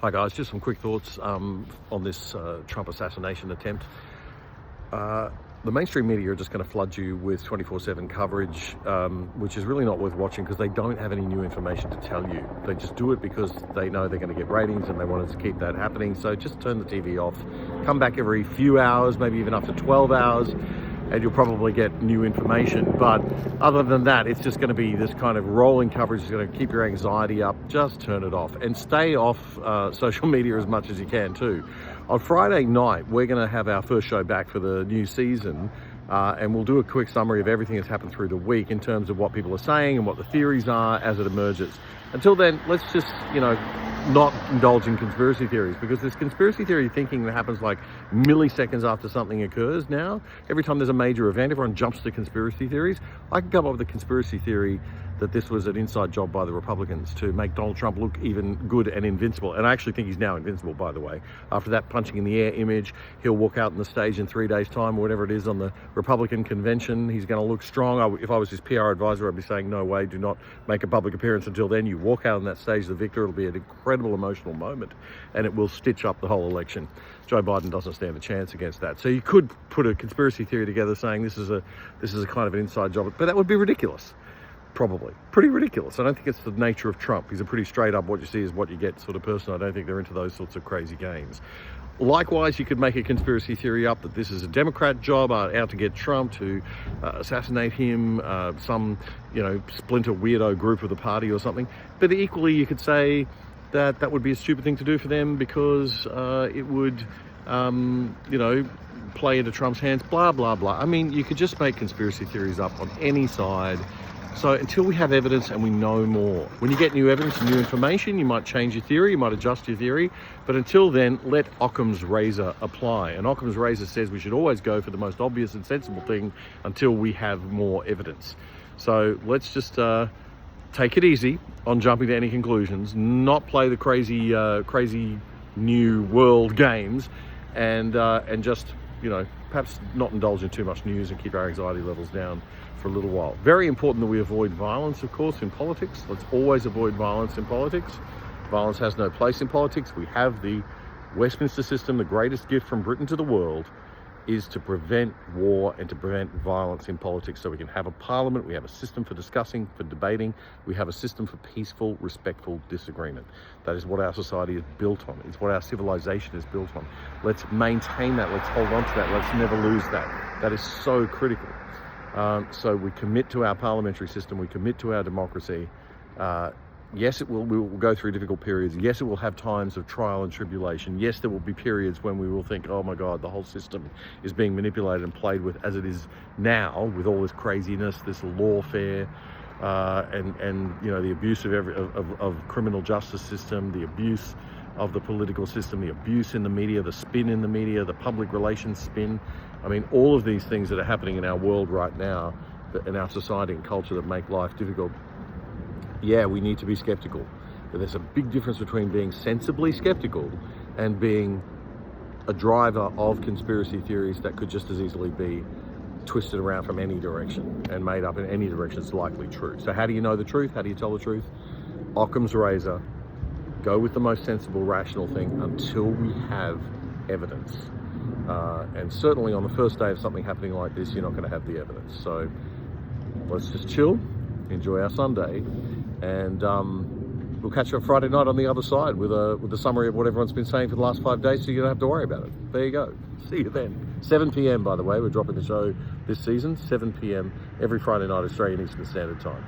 Hi guys, just some quick thoughts on this Trump assassination attempt. The mainstream media are just going to flood you with 24/7 coverage, which is really not worth watching because they don't have any new information to tell you. They just do it because they know they're going to get ratings and they want us to keep that happening. So just turn the TV off, come back every few hours, maybe even up to 12 hours, and you'll probably get new information. But other than that, it's just going to be this kind of rolling coverage. It's going to keep your anxiety up. Just turn it off and stay off social media as much as you can too. On Friday night, we're going to have our first show back for the new season, and we'll do a quick summary of everything that's happened through the week in terms of what people are saying and what the theories are as it emerges. Until then, let's just, not indulge in conspiracy theories, because there's conspiracy theory thinking that happens like milliseconds after something occurs now. Every time there's a major event, everyone jumps to conspiracy theories. I can come up with a conspiracy theory that this was an inside job by the Republicans to make Donald Trump look even good and invincible. And I actually think he's now invincible, by the way. After that punching in the air image, he'll walk out on the stage in 3 days' time or whatever it is on the Republican convention. He's going to look strong. If I was his PR advisor, I'd be saying, no way, do not make a public appearance until then. You walk out on that stage, the victor. It'll be an incredible emotional moment, and it will stitch up the whole election. Joe Biden doesn't stand a chance against that. So you could put a conspiracy theory together saying this is a kind of an inside job, but that would be ridiculous. Probably. Pretty ridiculous. I don't think it's the nature of Trump. He's a pretty straight up, what you see is what you get sort of person. I don't think they're into those sorts of crazy games. Likewise, you could make a conspiracy theory up that this is a Democrat job out to get Trump, to assassinate him, some, splinter weirdo group of the party or something. But equally, you could say that would be a stupid thing to do for them because it would, play into Trump's hands, blah, blah, blah. I mean, you could just make conspiracy theories up on any side. So until we have evidence and we know more, when you get new evidence and new information, you might change your theory, you might adjust your theory, but until then, let Occam's razor apply. And Occam's razor says we should always go for the most obvious and sensible thing until we have more evidence. So let's just take it easy on jumping to any conclusions, not play the crazy new world games, and just, perhaps not indulge in too much news and keep our anxiety levels down for a little while. Very important that we avoid violence, of course, in politics. Let's always avoid violence in politics. Violence has no place in politics. We have the Westminster system. The greatest gift from Britain to the world is to prevent war and to prevent violence in politics, so we can have a parliament, we have a system for discussing, for debating, we have a system for peaceful, respectful disagreement. That is what our society is built on. It's what our civilization is built on. Let's maintain that, let's hold on to that, let's never lose that. That is so critical. So we commit to our parliamentary system, we commit to our democracy. Yes, we will go through difficult periods. Yes, it will have times of trial and tribulation. Yes, there will be periods when we will think, oh my God, the whole system is being manipulated and played with as it is now, with all this craziness, this lawfare, and the abuse of criminal justice system, the abuse of the political system, the abuse in the media, the spin in the media, the public relations spin. I mean, all of these things that are happening in our world right now, in our society and culture, that make life difficult. Yeah, we need to be skeptical, but there's a big difference between being sensibly skeptical and being a driver of conspiracy theories that could just as easily be twisted around from any direction and made up in any direction it's likely true. So how do you know the truth? How do you tell the truth? Occam's razor. Go with the most sensible, rational thing until we have evidence. And certainly on the first day of something happening like this, you're not going to have the evidence. So let's just chill, enjoy our Sunday, and we'll catch you on Friday night on the other side with a summary of what everyone's been saying for the last 5 days, so you don't have to worry about it. There you go. See you then. 7 p.m, by the way, we're dropping the show this season, 7 p.m, every Friday night, Australian Eastern Standard Time.